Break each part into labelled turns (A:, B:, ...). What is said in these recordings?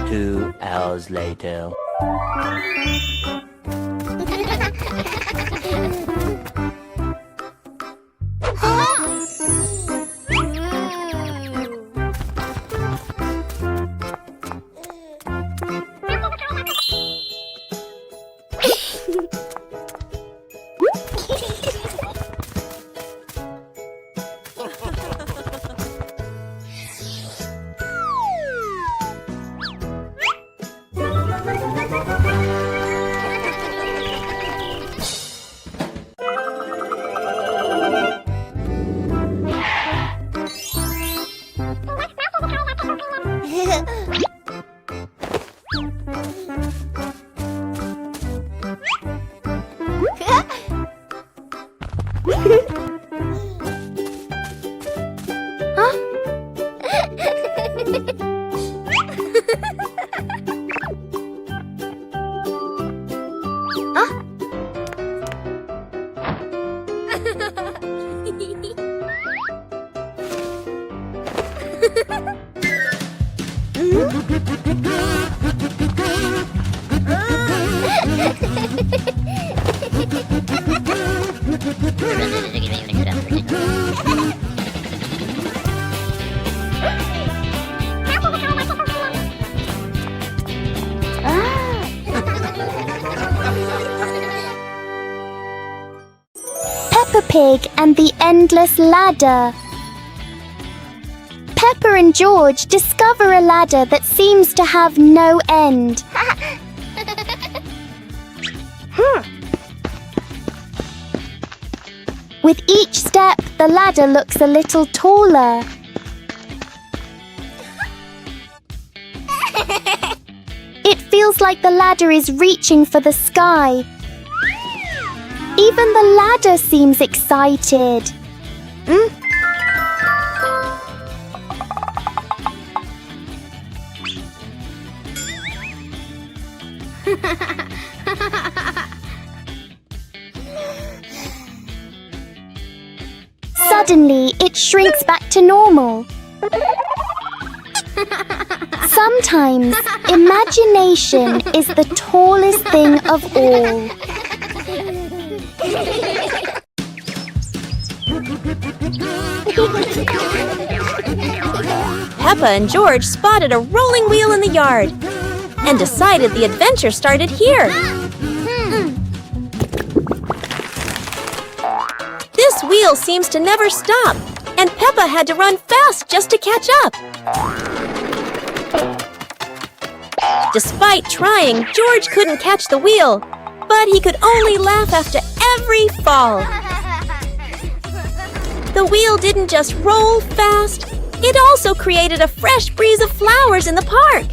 A: Two hours later.
B: Peppa Pig and the Endless Ladder. Peppa and George discover a ladder that seems to have no end. With each step, the ladder looks a little taller. It feels like the ladder is reaching for the sky. Even the ladder seems excited. Suddenly, it shrinks back to normal. Sometimes, imagination is the tallest thing of all.
C: Peppa and George spotted a rolling wheel in the yard and decided the adventure started here. This wheel seems to never stop, and Peppa had to run fast just to catch up. Despite trying, George couldn't catch the wheel, but he could only laugh after every fall. The wheel didn't just roll fast, it also created a fresh breeze of flowers in the park.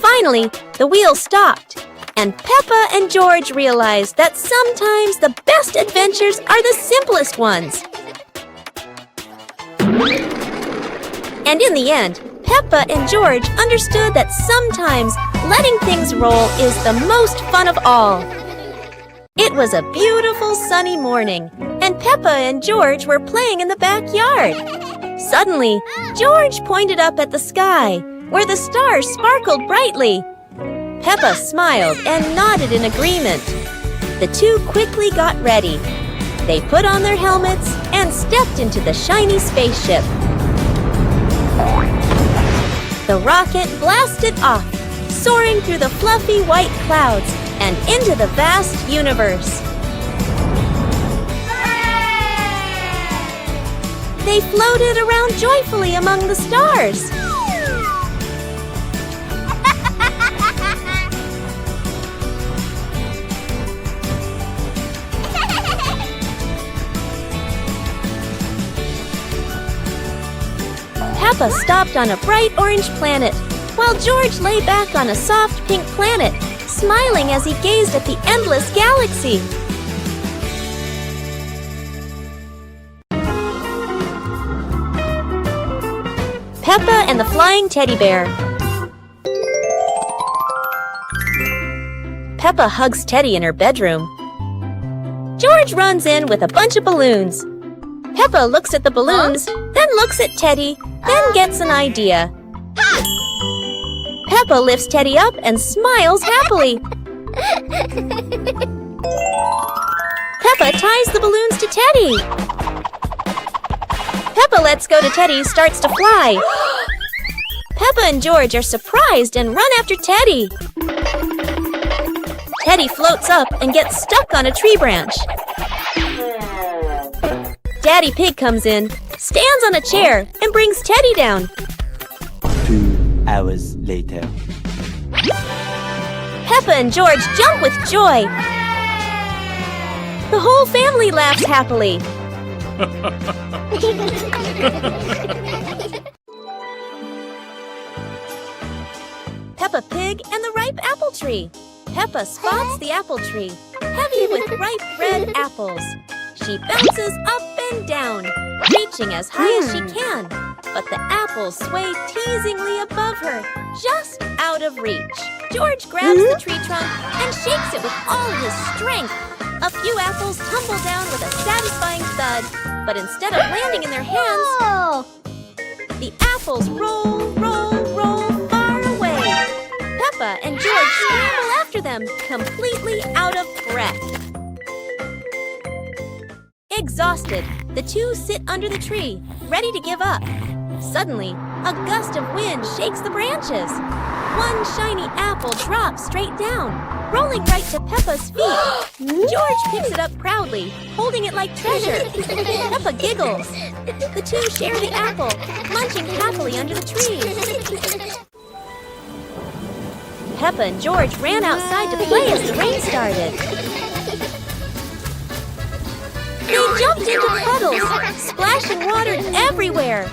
C: Finally, the wheel stopped, and Peppa and George realized that sometimes the best adventures are the simplest ones. And in the end, Peppa and George understood that sometimes letting things roll is the most fun of all. It was a beautiful sunny morning, and Peppa and George were playing in the backyard. Suddenly, George pointed up at the sky, where the stars sparkled brightly. Peppa smiled and nodded in agreement. The two quickly got ready. They put on their helmets and stepped into the shiny spaceship. The rocket blasted off, soaring through the fluffy white clouds and into the vast universe. They floated around joyfully among the stars. Peppa stopped on a bright orange planet, while George lay back on a soft pink planet, smiling as he gazed at the endless galaxy. Peppa and the Flying Teddy Bear. Peppa hugs Teddy in her bedroom. George runs in with a bunch of balloons. Peppa looks at the balloons, then looks at Teddy, then gets an idea. Peppa lifts Teddy up and smiles happily. Peppa ties the balloons to Teddy. Peppa lets go to Teddy, starts to fly. Peppa and George are surprised and run after Teddy. Teddy floats up and gets stuck on a tree branch. Daddy Pig comes in, stands on a chair, and brings Teddy down.
A: 2 hours later.
C: Peppa and George jump with joy. The whole family laughs happily. Peppa Pig and the ripe apple tree. Peppa spots the apple tree, heavy with ripe red apples. She bounces up and down, reaching as high as she can. But the apples sway teasingly above her, just out of reach. George grabs the tree trunk and shakes it with all his strength. A few apples tumble down with a satisfying thud, but instead of landing in their hands, the apples roll, roll, roll far away. Peppa and George scramble after them, completely out of breath. Exhausted, the two sit under the tree, ready to give up. Suddenly, a gust of wind shakes the branches. One shiny apple drops straight down, rolling right to Peppa's feet. George picks it up proudly, holding it like treasure. Peppa giggles. The two share the apple, munching happily under the tree. Peppa and George ran outside to play as the rain started. They jumped into puddles, splashing water everywhere.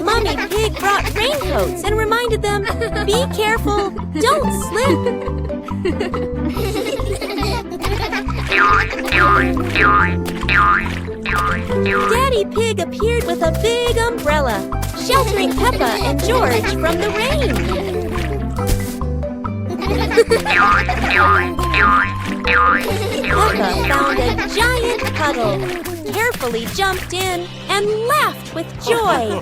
C: Mommy Pig brought raincoats and reminded them, be careful, don't slip. Daddy Pig appeared with a big umbrella, sheltering Peppa and George from the rain. Peppa found a giant puddle, carefully jumped in, and laughed with joy.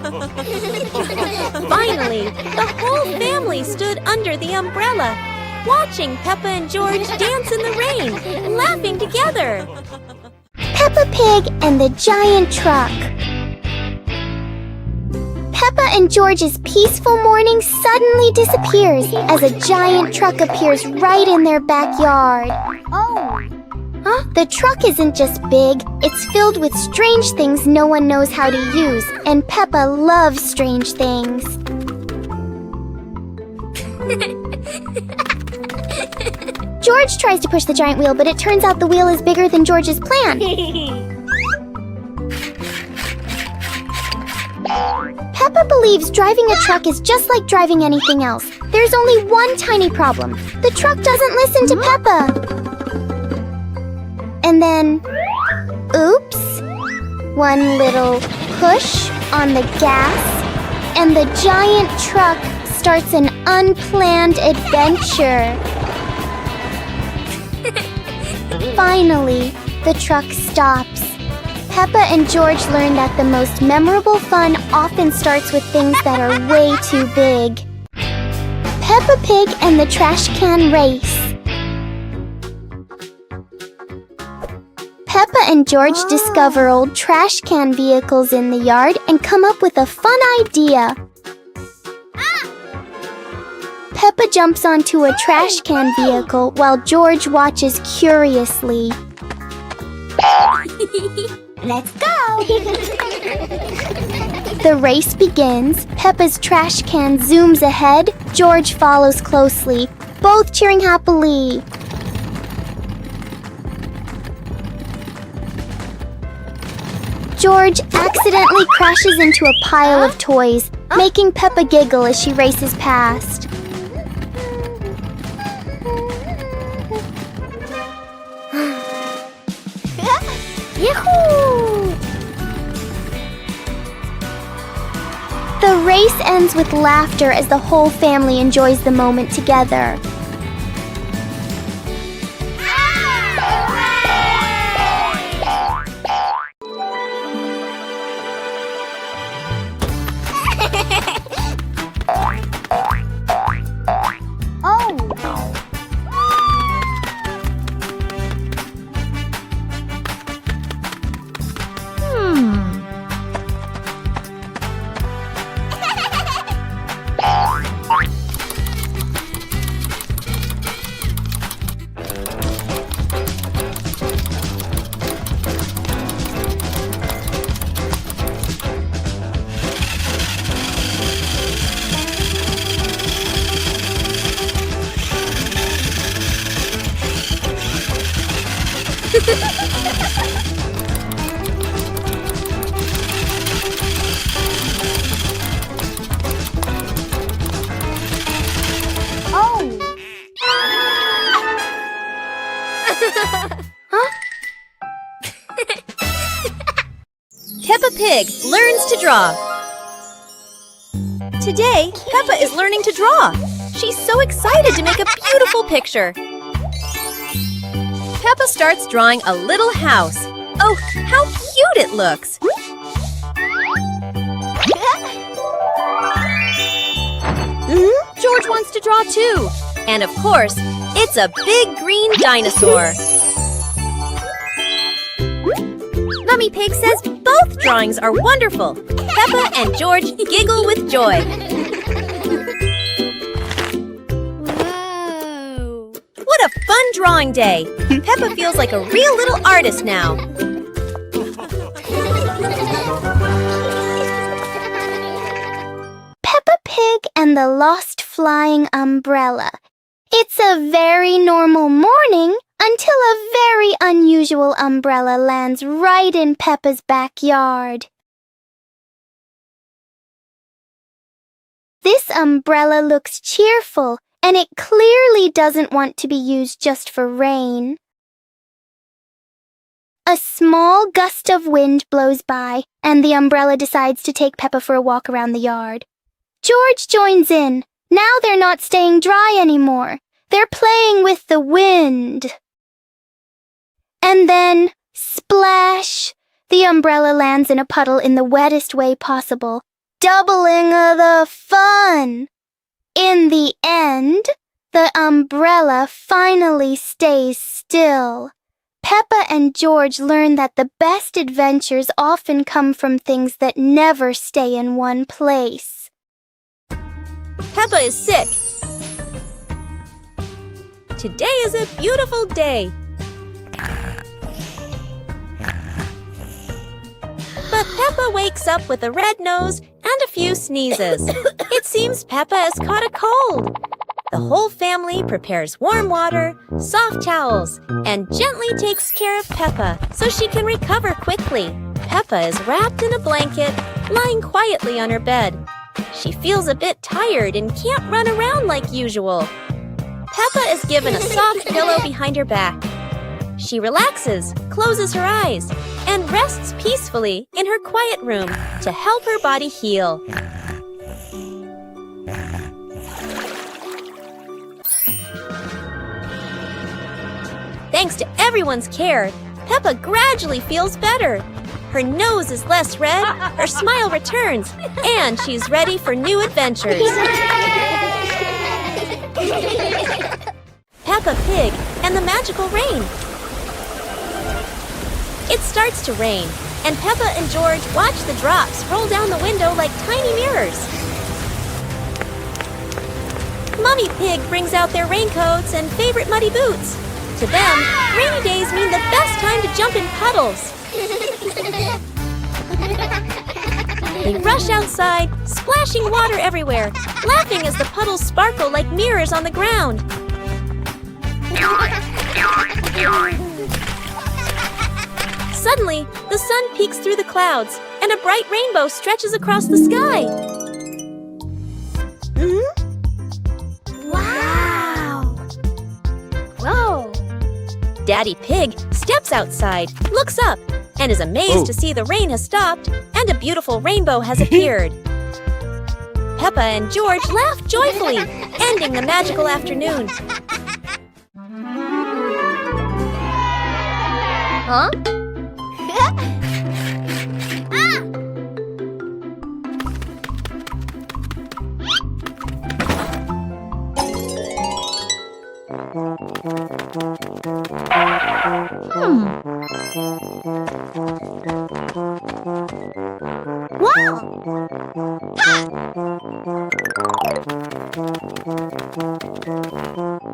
C: Finally, the whole family stood under the umbrella, watching Peppa and George dance in the rain, laughing together.
B: Peppa Pig and the Giant Truck. Peppa and George's peaceful morning suddenly disappears as a giant truck appears right in their backyard. The truck isn't just big, it's filled with strange things no one knows how to use, and Peppa loves strange things. George tries to push the giant wheel, but it turns out the wheel is bigger than George's plan. Peppa believes driving a truck is just like driving anything else. There's only one tiny problem. The truck doesn't listen to Peppa. And then, oops, one little push on the gas, and the giant truck starts an unplanned adventure. Finally, the truck stops. Peppa and George learn that the most memorable fun often starts with things that are way too big. Peppa Pig and the Trash Can Race. Peppa and George discover old trash can vehicles in the yard and come up with a fun idea. Peppa jumps onto a trash can vehicle while George watches curiously. Let's go! The race begins. Peppa's trash can zooms ahead. George follows closely, both cheering happily. George accidentally crashes into a pile of toys, making Peppa giggle as she races past. The race ends with laughter as the whole family enjoys the moment together.
C: Peppa Pig learns to draw. Today, Peppa is learning to draw. She's so excited to make a beautiful picture. Peppa starts drawing a little house. Oh, how cute it looks! George wants to draw too. And of course, it's a big green dinosaur. Mummy Pig says both drawings are wonderful. Peppa and George giggle with joy.
D: Whoa!
C: What a fun drawing day! Peppa feels like a real little artist now.
B: Peppa Pig and the Lost Flying Umbrella. It's a very normal morning until a very unusual umbrella lands right in Peppa's backyard. This umbrella looks cheerful, and it clearly doesn't want to be used just for rain. A small gust of wind blows by, and the umbrella decides to take Peppa for a walk around the yard. George joins in. Now they're not staying dry anymore. They're playing with the wind. And then, splash! The umbrella lands in a puddle in the wettest way possible, doubling the fun. In the end, the umbrella finally stays still. Peppa and George learn that the best adventures often come from things that never stay in one place.
C: Peppa is sick. Today is a beautiful day. But Peppa wakes up with a red nose and a few sneezes. It seems Peppa has caught a cold. The whole family prepares warm water, soft towels, and gently takes care of Peppa so she can recover quickly. Peppa is wrapped in a blanket, lying quietly on her bed. She feels a bit tired and can't run around like usual. Peppa is given a soft pillow behind her back. She relaxes, closes her eyes, and rests peacefully in her quiet room to help her body heal. Thanks to everyone's care, Peppa gradually feels better. Her nose is less red, her smile returns, and she's ready for new adventures. Peppa Pig and the Magical Rain. It starts to rain, and Peppa and George watch the drops roll down the window like tiny mirrors. Mummy Pig brings out their raincoats and favorite muddy boots. To them, rainy days mean the best time to jump in puddles. They rush outside, splashing water everywhere, laughing as the puddles sparkle like mirrors on the ground. Suddenly, the sun peeks through the clouds, and a bright rainbow stretches across the sky.
B: Wow!
C: Whoa! Daddy Pig steps outside, looks up, and is amazed to see the rain has stopped and a beautiful rainbow has appeared. Peppa and George laughed joyfully, ending the magical afternoon.
B: Huh?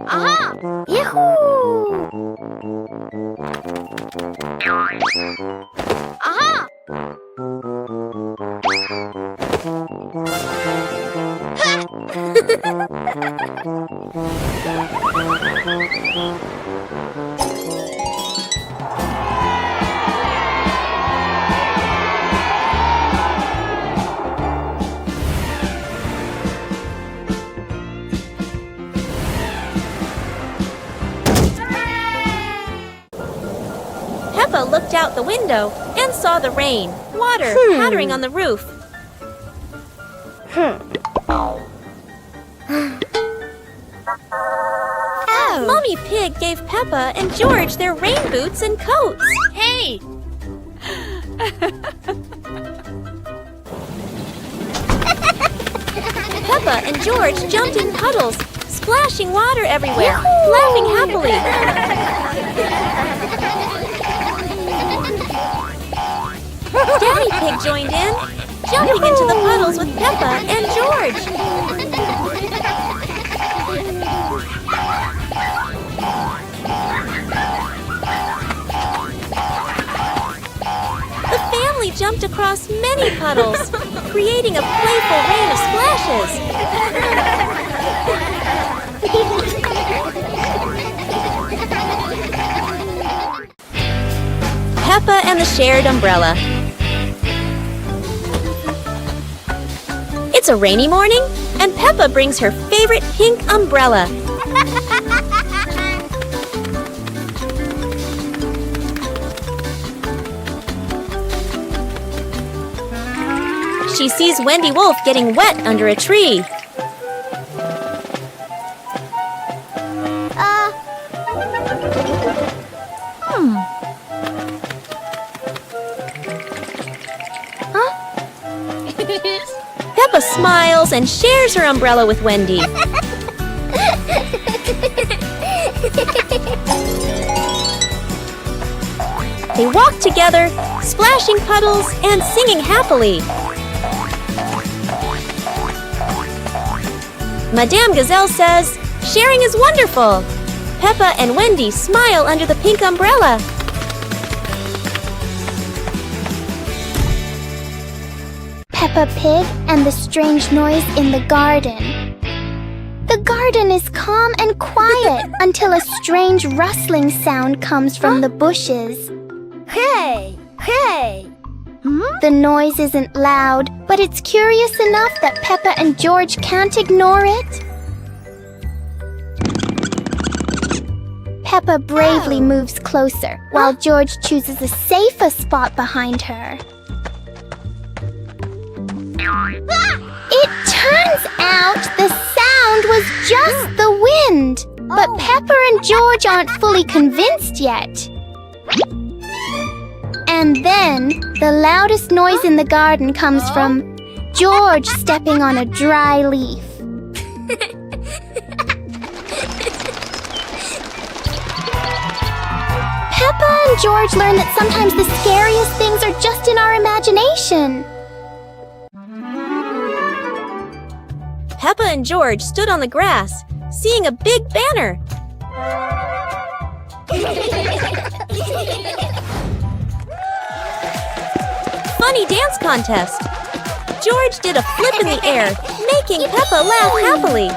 B: Aha! Yahoo! Aha!
C: Peppa looked out the window and saw the rain, water pattering on the roof. Mommy Pig gave Peppa and George their rain boots and coats.
B: Hey!
C: Peppa and George jumped in puddles, splashing water everywhere, laughing happily. Daddy Pig joined in, jumping into the puddles with Peppa and George. The family jumped across many puddles, creating a playful rain of splashes. Peppa and the shared umbrella. It's a rainy morning, and Peppa brings her favorite pink umbrella. She sees Wendy Wolf getting wet under a tree. Peppa smiles and shares her umbrella with Wendy. They walk together, splashing puddles and singing happily. Madame Gazelle says, "Sharing is wonderful." Peppa and Wendy smile under the pink umbrella.
B: Peppa Pig and the strange noise in the garden. The garden is calm and quiet until a strange rustling sound comes from the bushes. Hey! Hey! The noise isn't loud, but it's curious enough that Peppa and George can't ignore it. Peppa bravely moves closer, while George chooses a safer spot behind her. It turns out the sound was just the wind, but Peppa and George aren't fully convinced yet. And then, the loudest noise in the garden comes from George stepping on a dry leaf. Peppa and George learn that sometimes the scariest things are just in our imagination.
C: Peppa and George stood on the grass, seeing a big banner. Funny dance contest. George did a flip in the air, making Peppa laugh happily.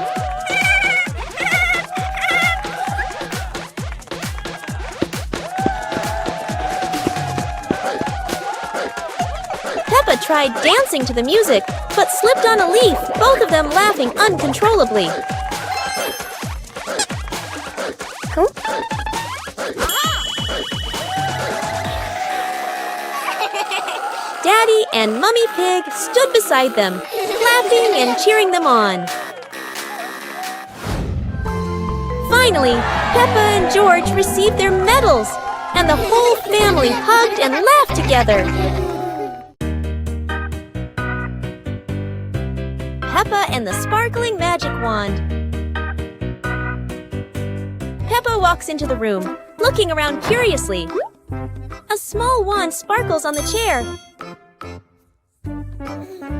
C: Peppa tried dancing to the music, but slipped on a leaf, both of them laughing uncontrollably. Daddy and Mummy Pig stood beside them, clapping and cheering them on. Finally, Peppa and George received their medals, and the whole family hugged and laughed together. Peppa and the sparkling magic wand. Peppa walks into the room, looking around curiously. A small wand sparkles on the chair.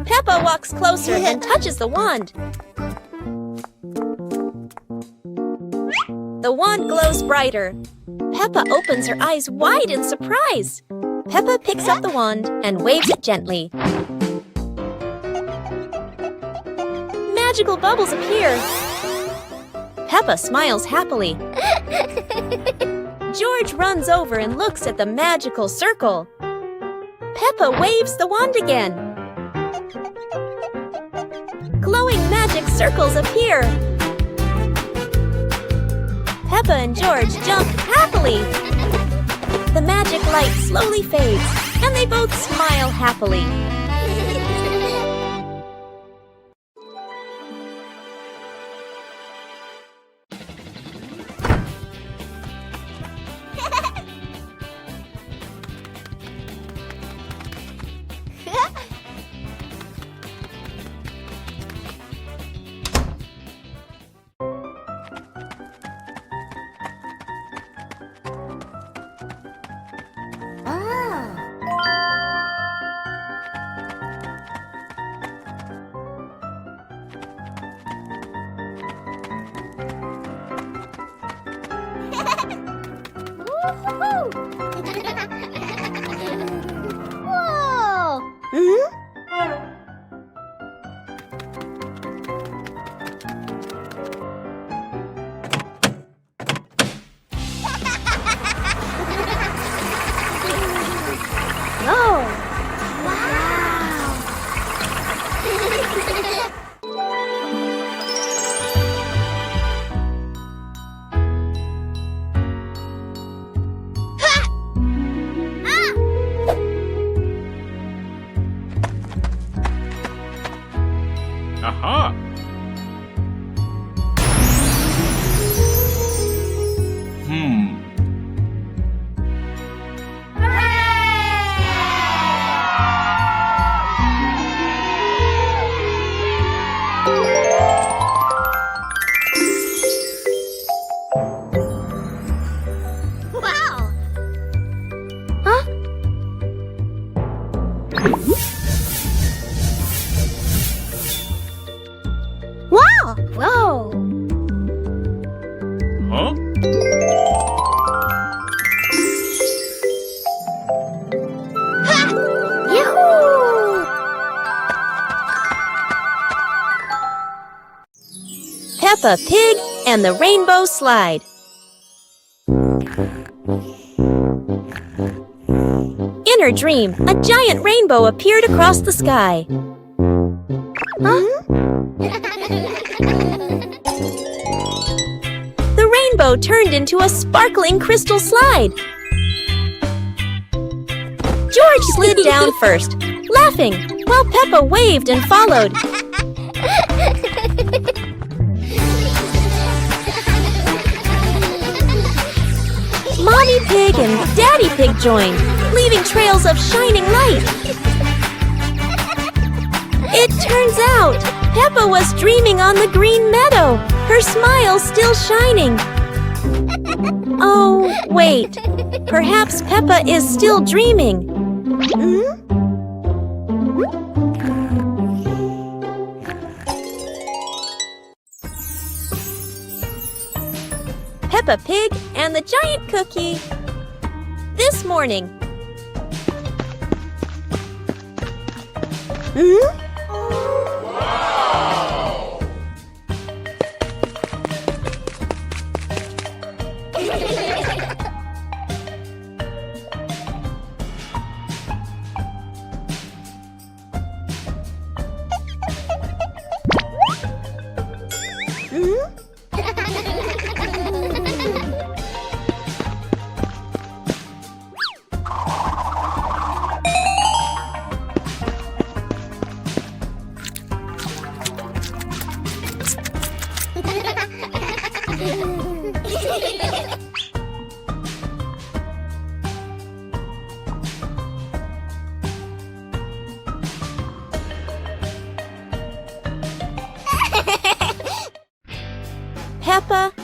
C: Peppa walks closer and touches the wand. The wand glows brighter. Peppa opens her eyes wide in surprise. Peppa picks up the wand and waves it gently. Magical bubbles appear. Peppa smiles happily. George runs over and looks at the magical circle. Peppa waves the wand again. Glowing magic circles appear. Peppa and George jump happily. The magic light slowly fades, and they both smile happily.
D: Aha!
B: Whoa!
D: Huh?
B: Yoo-hoo!
C: Peppa Pig and the Rainbow Slide. In her dream, a giant rainbow appeared across the sky. The rainbow turned into a sparkling crystal slide. George slid down first, laughing, while Peppa waved and followed. Mommy Pig and Daddy Pig joined, leaving trails of shining light. It turns out Peppa was dreaming on the green meadow, her smile still shining. Oh, wait. Perhaps Peppa is still dreaming. Peppa Pig and the Giant Cookie. This morning.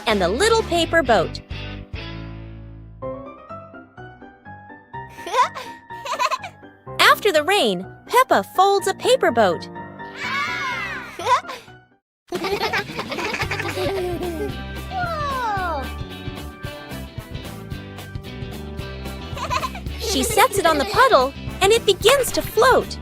C: and the little paper boat. After the rain, Peppa folds a paper boat. She sets it on the puddle, and it begins to float.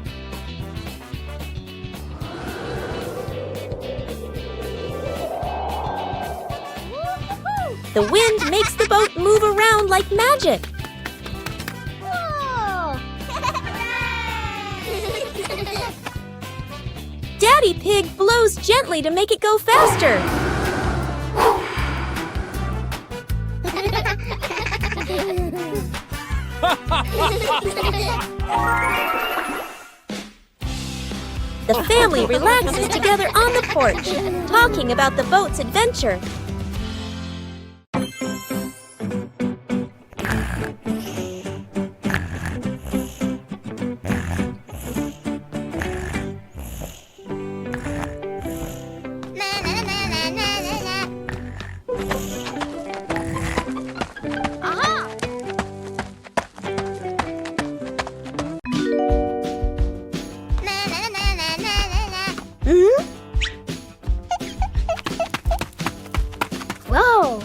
C: The wind makes the boat move around like magic. Daddy Pig blows gently to make it go faster. The family relaxes together on the porch, talking about the boat's adventure.
B: Whoa!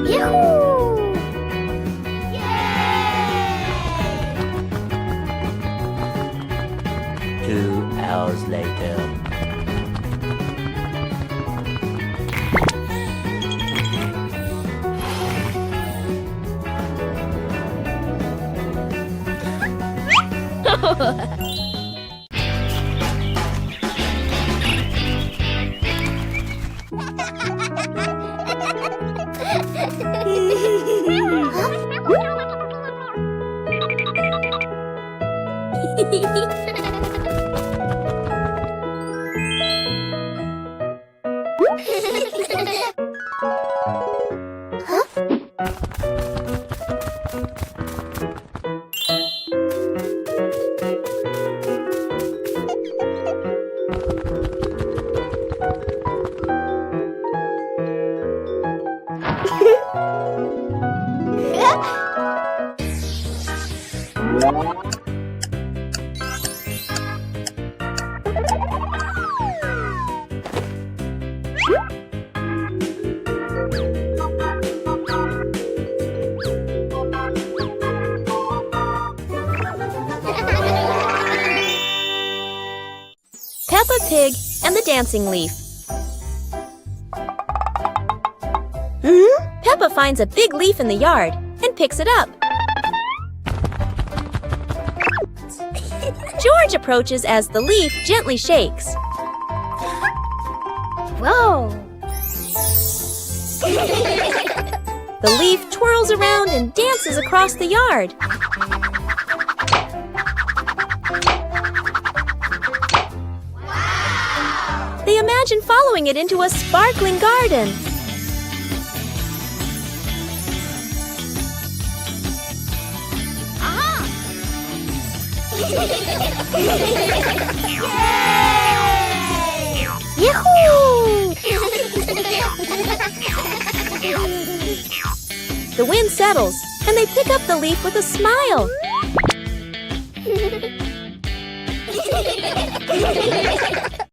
B: Yoo-hoo!
A: 2 hours later.
C: Peppa Pig and the Dancing Leaf. Peppa finds a big leaf in the yard and picks it up. George approaches as the leaf gently shakes.
B: Whoa!
C: The leaf twirls around and dances across the yard. They imagine following it into a sparkling garden.
B: Yahoo!
C: The wind settles and they pick up the leaf with a smile.